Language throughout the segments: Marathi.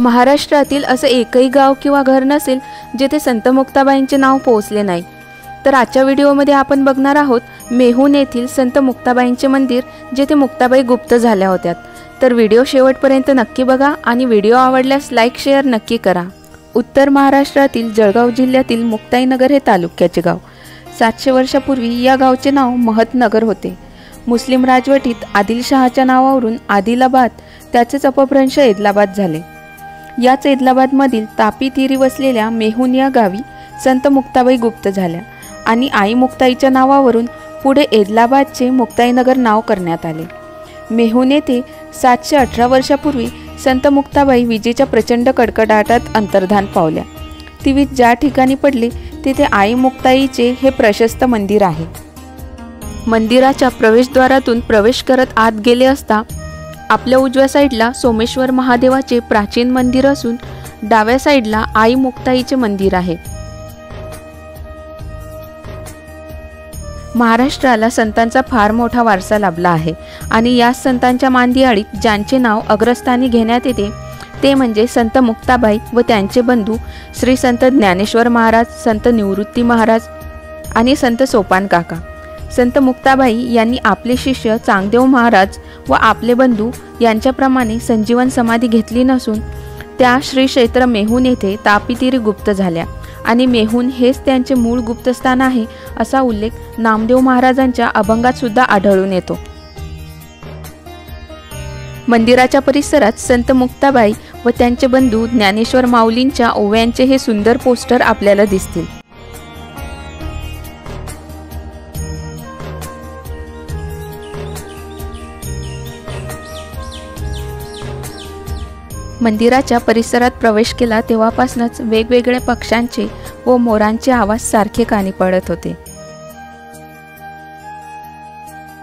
महाराष्ट्रातील असं एकही गाव किंवा घर नसेल जेथे संत मुक्ताबाईंचे नाव पोहोचले नाही। तर आजच्या व्हिडिओमध्ये आपण बघणार आहोत मेहून येथील संत मुक्ताबाईंचे मंदिर, जेथे मुक्ताबाई गुप्त झाल्या होत्या। तर व्हिडिओ शेवटपर्यंत नक्की बघा आणि व्हिडिओ आवडल्यास लाईक शेअर नक्की करा। उत्तर महाराष्ट्रातील जळगाव जिल्ह्यातील मुक्ताईनगर हे तालुक्याचे गाव। 700 वर्षापूर्वी या गावचे नाव महतनगर होते। मुस्लिम राजवटीत आदिलशहाच्या नावावरून आदिलाबाद, त्याचेच अपभ्रंश एदलाबाद झाले। याच एदलाबादमधील तापी तीरी वसलेल्या मेहून या गावी संत मुक्ताबाई गुप्त झाल्या आणि आई मुक्ताईच्या नावावरून पुढे एदलाबादचे मुक्ताईनगर नाव करण्यात आले। मेहून येथे 718 वर्षापूर्वी संत मुक्ताबाई विजेच्या प्रचंड कडकडाटात अंतर्धान पावल्या। ती वीज ज्या ठिकाणी पडली तेथे आई मुक्ताईचे हे प्रशस्त मंदिर आहे। मंदिराच्या प्रवेशद्वारातून प्रवेश करत आत गेले असता आपल्या उजव्या साईडला सोमेश्वर महादेवाचे प्राचीन मंदिर असून डाव्या साईडला आई मुक्ताईचे मंदिर आहे। महाराष्ट्राला संतांचा फार मोठा वारसा लाभला आहे आणि या संतांच्या मांदियाळीत ज्यांचे नाव अग्रस्थानी घेण्यात येते ते म्हणजे संत मुक्ताबाई व त्यांचे बंधू श्री संत ज्ञानेश्वर महाराज, संत निवृत्ती महाराज आणि संत सोपान काका। संत मुक्ताबाई यांनी आपले शिष्य चांगदेव महाराज व आपले बंधू यांच्याप्रमाणे संजीवन समाधी घेतली नसून त्या श्री क्षेत्र मेहून येथे तापीतीरी गुप्त झाल्या आणि मेहून हेच त्यांचे मूळ गुप्तस्थान आहे असा उल्लेख नामदेव महाराजांच्या अभंगात सुद्धा आढळून येतो। मंदिराच्या परिसरात संत मुक्ताबाई व त्यांचे बंधू ज्ञानेश्वर माऊलींच्या ओव्यांचे हे सुंदर पोस्टर आपल्याला दिसतील। मंदिराच्या परिसरात प्रवेश केला तेव्हापासूनच वेगवेगळ्या पक्ष्यांचे व मोरांचे आवाज सारखे कानी पडत होते।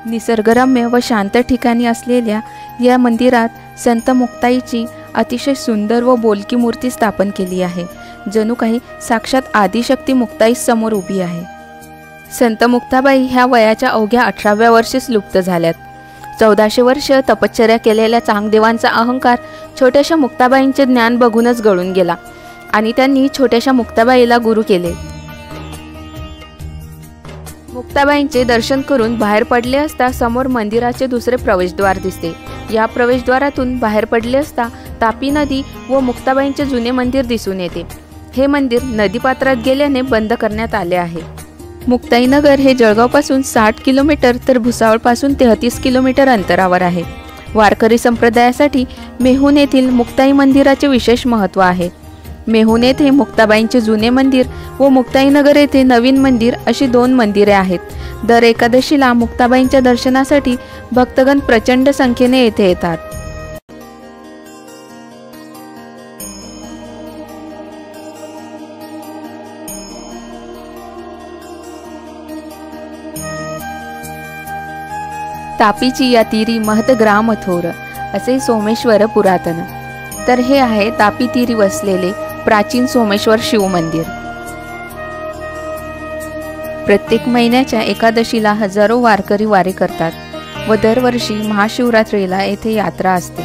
निसर्गरम्य व शांत ठिकाणी असलेल्या या मंदिरात संत मुक्ताईची अतिशय सुंदर व बोलकी मूर्ती स्थापन केली आहे, जणू काही साक्षात आदिशक्ती मुक्ताई समोर उभी आहे। संत मुक्ताबाई ह्या वयाच्या अवघ्या 18व्या वर्षीच लुप्त झाल्यात। 1400 वर्ष तपश्चर्या केलेल्या चांगदेवांचा अहंकार छोट्याशा मुक्ताबाईंचे ज्ञान बघूनच गळून गेला आणि त्यांनी छोट्याशा मुक्ताबाईला गुरु केले। मुक्ताबाईंचे दर्शन करून बाहेर पडले असता समोर मंदिराचे दुसरे प्रवेशद्वार दिसते। या प्रवेशद्वारातून बाहेर पडले असता तापी नदी व मुक्ताबाईंचे जुने मंदिर दिसून येते। हे मंदिर नदीपात्रात गेल्याने बंद करण्यात आले आहे। मुक्ताईनगर हे जळगावपासून 60 किलोमीटर तर भुसावळपासून 33 किलोमीटर अंतरावर आहे। वारकरी संप्रदायासाठी मेहून येथील मुक्ताई मंदिराचे विशेष महत्त्व आहे। मेहून येथे मुक्ताबाईंचे जुने मंदिर व मुक्ताईनगर येथे नवीन मंदिर अशी 2 मंदिरे आहेत। दर एकादशीला मुक्ताबाईंच्या दर्शनासाठी भक्तगण प्रचंड संख्येने येथे येतात। तापीची या तीरी महत ग्राम थोर असे सोमेश्वर पुरातन। तर हे आहे तापी तीरी वसलेले प्राचीन सोमेश्वर शिव मंदिर। प्रत्येक महिन्याच्या एकादशीला हजारो वारकरी वारी करतात व दरवर्षी महाशिवरात्रीला येथे यात्रा असते।